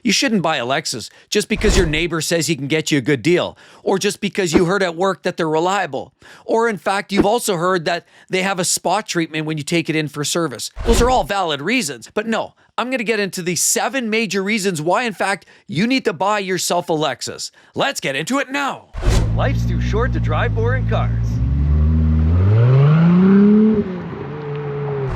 You shouldn't buy a Lexus just because your neighbor says he can get you a good deal, or just because you heard at work that they're reliable, or in fact, you've also heard that they have a spot treatment when you take it in for service. Those are all valid reasons, but no, I'm going to get into the 7 major reasons why, in fact, you need to buy yourself a Lexus. Let's get into it now. Life's too short to drive boring cars.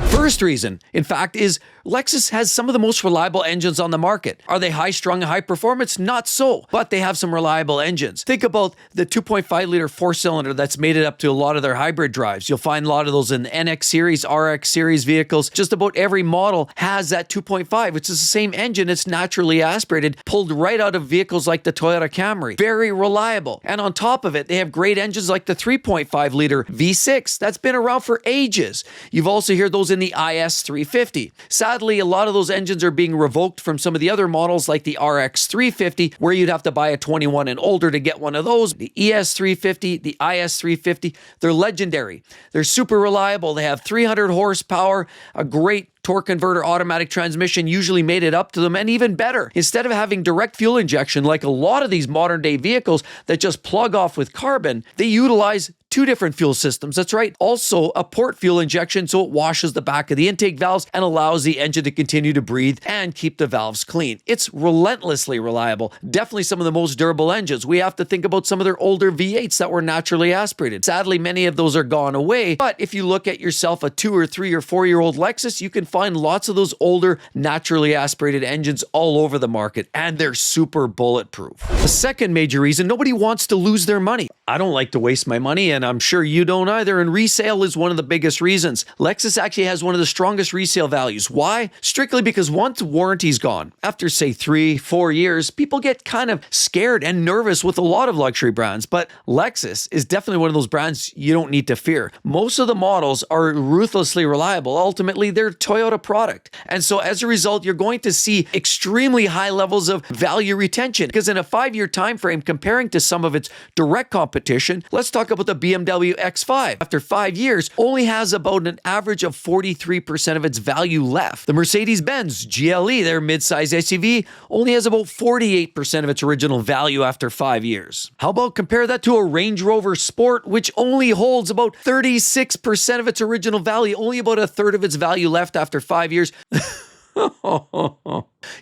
First reason, in fact, is Lexus has some of the most reliable engines on the market. Are they high-strung and high performance? Not so, but they have some reliable engines. Think about the 2.5-liter 4-cylinder that's made it up to a lot of their hybrid drives. You'll find a lot of those in the NX series, RX series vehicles. Just about every model has that 2.5, which is the same engine. It's naturally aspirated, pulled right out of vehicles like the Toyota Camry. Very reliable. And on top of it, they have great engines like the 3.5-liter V6. That's been around for ages. You've also heard those in the IS350. Sadly, a lot of those engines are being revoked from some of the other models like the RX350, where you'd have to buy a 21 and older to get one of those. The ES350, the IS350, they're legendary. They're super reliable. They have 300 horsepower, a great torque converter automatic transmission usually made it up to them, and even better, instead of having direct fuel injection like a lot of these modern day vehicles that just plug off with carbon, they utilize 2 different fuel systems. That's right. Also a port fuel injection, so it washes the back of the intake valves and allows the engine to continue to breathe and keep the valves clean. It's relentlessly reliable. Definitely some of the most durable engines. We have to think about some of their older V8s that were naturally aspirated. Sadly, many of those are gone away, but if you look at yourself a 2 or 3 or 4-year-old Lexus, you can find lots of those older naturally aspirated engines all over the market, and they're super bulletproof. The second major reason, nobody wants to lose their money. I don't like to waste my money, and I'm sure you don't either, and resale is one of the biggest reasons. Lexus actually has one of the strongest resale values. Why? Strictly because once warranty's gone, after say 3-4 years, people get kind of scared and nervous with a lot of luxury brands, but Lexus is definitely one of those brands you don't need to fear. Most of the models are ruthlessly reliable. Ultimately, they're Toyota product. And so as a result, you're going to see extremely high levels of value retention, because in a 5-year time frame, comparing to some of its direct competition, let's talk about the BMW X5. After 5 years, only has about an average of 43% of its value left. The Mercedes-Benz GLE, their midsize SUV, only has about 48% of its original value after 5 years. How about compare that to a Range Rover Sport, which only holds about 36% of its original value, only about a third of its value left after 5 years.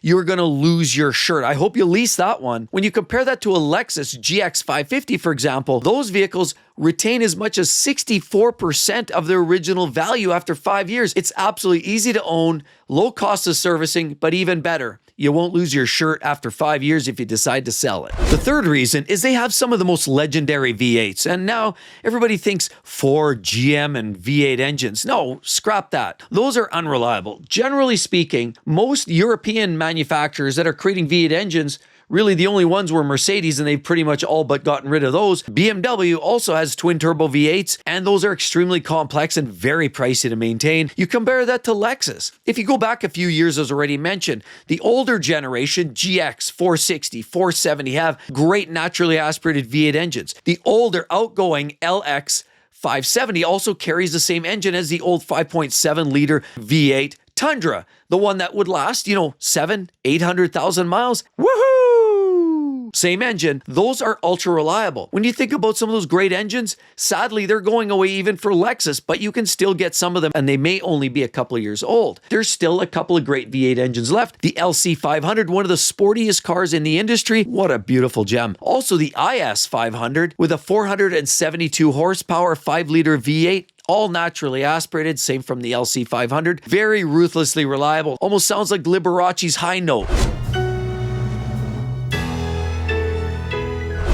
You're going to lose your shirt. I hope you lease that one. When you compare that to a Lexus GX 550, for example, those vehicles retain as much as 64% of their original value after 5 years. It's absolutely easy to own, low cost of servicing, but even better, you won't lose your shirt after 5 years if you decide to sell it. The third reason is they have some of the most legendary V8s. And now everybody thinks Ford, GM, and V8 engines. No, scrap that. Those are unreliable. Generally speaking, most European manufacturers that are creating V8 engines, really the only ones were Mercedes, and they've pretty much all but gotten rid of those. BMW also has twin turbo V8s, and those are extremely complex and very pricey to maintain. You compare that to Lexus. If you go back a few years, as already mentioned, the older generation, GX 460, 470, have great naturally aspirated V8 engines. The older outgoing LX 570 also carries the same engine as the old 5.7-liter V8 Tundra, the one that would last, 700,000-800,000 miles. Woohoo! Same engine. Those are ultra reliable. When you think about some of those great engines, sadly, they're going away even for Lexus, but you can still get some of them, and they may only be a couple of years old. There's still a couple of great V8 engines left. The LC500, one of the sportiest cars in the industry. What a beautiful gem. Also, the IS500 with a 472 horsepower 5-liter V8. All naturally aspirated, same from the LC500. Very ruthlessly reliable. Almost sounds like Liberace's high note.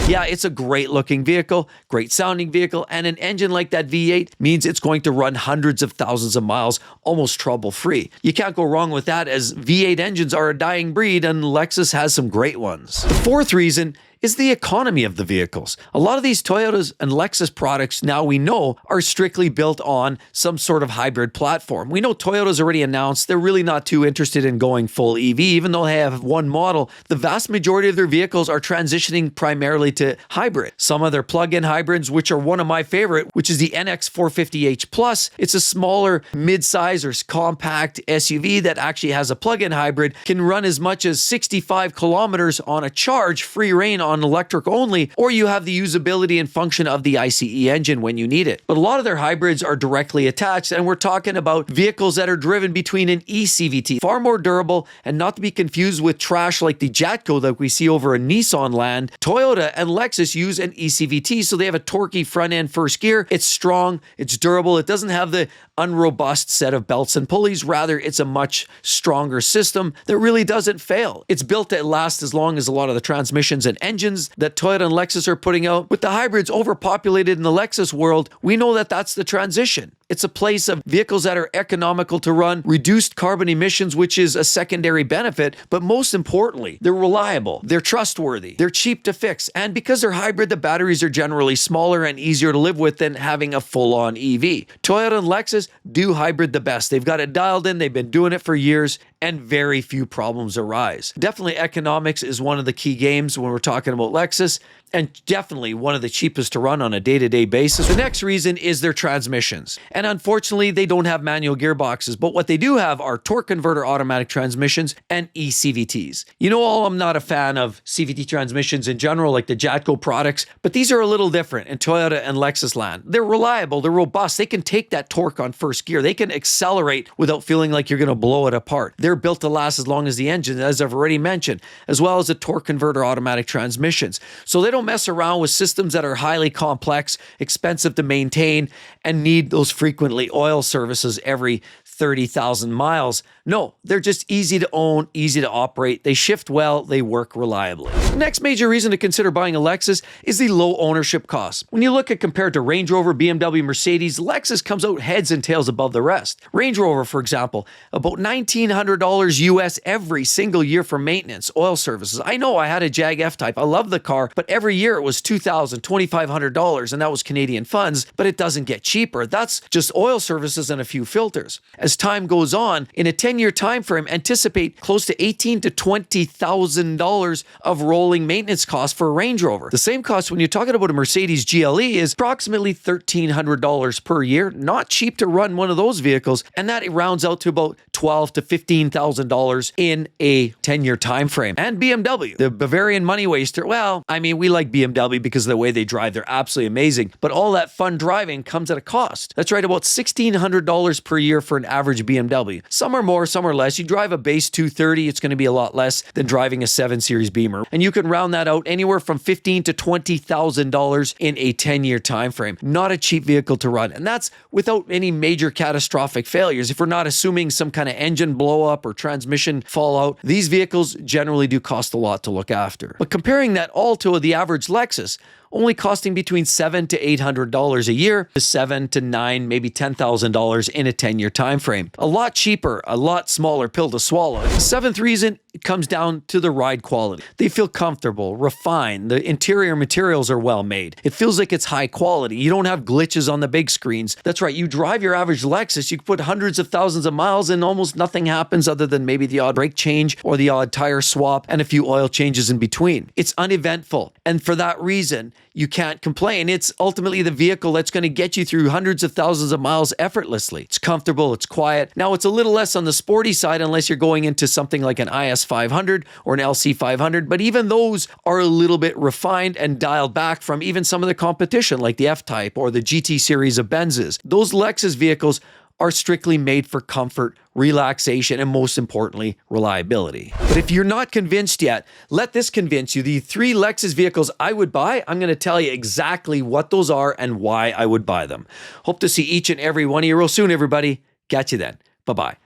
Yeah, it's a great looking vehicle, great sounding vehicle, and an engine like that V8 means it's going to run hundreds of thousands of miles almost trouble-free. You can't go wrong with that, as V8 engines are a dying breed, and Lexus has some great ones. The fourth reason is the economy of the vehicles. A lot of these Toyotas and Lexus products now we know are strictly built on some sort of hybrid platform. We know Toyota's already announced they're really not too interested in going full EV, even though they have one model. The vast majority of their vehicles are transitioning primarily to hybrid. Some of their plug-in hybrids, which are one of my favorite, which is the NX450H Plus. It's a smaller mid-size or compact SUV that actually has a plug-in hybrid, can run as much as 65 kilometers on a charge, free reign on electric only, or you have the usability and function of the ICE engine when you need it. But a lot of their hybrids are directly attached, and we're talking about vehicles that are driven between an ECVT, far more durable, and not to be confused with trash like the Jatco that we see over in Nissan land. Toyota and Lexus use an ECVT, so they have a torquey front end first gear. It's strong, it's durable, it doesn't have the unrobust set of belts and pulleys. Rather, it's a much stronger system that really doesn't fail. It's built to last as long as a lot of the transmissions and engines that Toyota and Lexus are putting out. With the hybrids overpopulated in the Lexus world, we know that that's the transition. It's a place of vehicles that are economical to run, reduced carbon emissions, which is a secondary benefit, but most importantly, they're reliable, they're trustworthy, they're cheap to fix, and because they're hybrid, the batteries are generally smaller and easier to live with than having a full-on EV. Toyota and Lexus do hybrid the best. They've got it dialed in, they've been doing it for years, and very few problems arise. Definitely economics is one of the key games when we're talking about Lexus, and definitely one of the cheapest to run on a day-to-day basis. The next reason is their transmissions. And unfortunately, they don't have manual gearboxes, but what they do have are torque converter automatic transmissions and ECVTs. You know, I'm not a fan of CVT transmissions in general, like the Jatco products, but these are a little different in Toyota and Lexus land. They're reliable, they're robust, they can take that torque on first gear, they can accelerate without feeling like you're gonna blow it apart. They're built to last as long as the engine, as I've already mentioned, as well as the torque converter automatic transmissions. So they don't mess around with systems that are highly complex, expensive to maintain, and need those frequently oil services every 30,000 miles. No, they're just easy to own, easy to operate. They shift well, they work reliably. The next major reason to consider buying a Lexus is the low ownership cost. When you look at compared to Range Rover, BMW, Mercedes, Lexus comes out heads and tails above the rest. Range Rover, for example, about $1,900 US every single year for maintenance, oil services. I know I had a Jag F-Type. I love the car, but every year it was $2,000, $2,500, and that was Canadian funds, but it doesn't get cheaper. That's just oil services and a few filters. As time goes on, in a 10-year time frame, anticipate close to $18,000 to $20,000 of rolling maintenance costs for a Range Rover. The same cost when you're talking about a Mercedes GLE is approximately $1,300 per year. Not cheap to run one of those vehicles, and that rounds out to about $12,000 to $15,000 in a 10-year time frame. And BMW, the Bavarian money waster. Well, I mean, we like BMW because of the way they drive. They're absolutely amazing, but all that fun driving comes at a cost. That's right, about $1,600 per year for an average BMW. Some are more, some are less. You drive a base 230, it's going to be a lot less than driving a 7 Series Beamer. And you can round that out anywhere from $15,000 to $20,000 in a 10-year time frame. Not a cheap vehicle to run. And that's without any major catastrophic failures. If we're not assuming some kind of engine blow up or transmission fallout, these vehicles generally do cost a lot to look after. But comparing that all to the average Lexus, only costing between $700 to $800 a year to $7,000 to $9,000, maybe $10,000 in a 10-year time frame. A lot cheaper, a lot smaller pill to swallow. The seventh reason comes down to the ride quality. They feel comfortable, refined. The interior materials are well made. It feels like it's high quality. You don't have glitches on the big screens. That's right, you drive your average Lexus, you put hundreds of thousands of miles and almost nothing happens other than maybe the odd brake change or the odd tire swap and a few oil changes in between. It's uneventful, and for that reason, you can't complain. It's ultimately the vehicle that's going to get you through hundreds of thousands of miles effortlessly. It's comfortable, it's quiet. Now, it's a little less on the sporty side unless you're going into something like an IS 500 or an LC 500, but even those are a little bit refined and dialed back from even some of the competition like the F-Type or the GT series of Benzes. Those Lexus vehicles are strictly made for comfort, relaxation, and most importantly, reliability. But if you're not convinced yet, let this convince you. The 3 Lexus vehicles I would buy, I'm going to tell you exactly what those are and why I would buy them. Hope to see each and every one of you real soon, everybody. Catch you then. Bye-bye.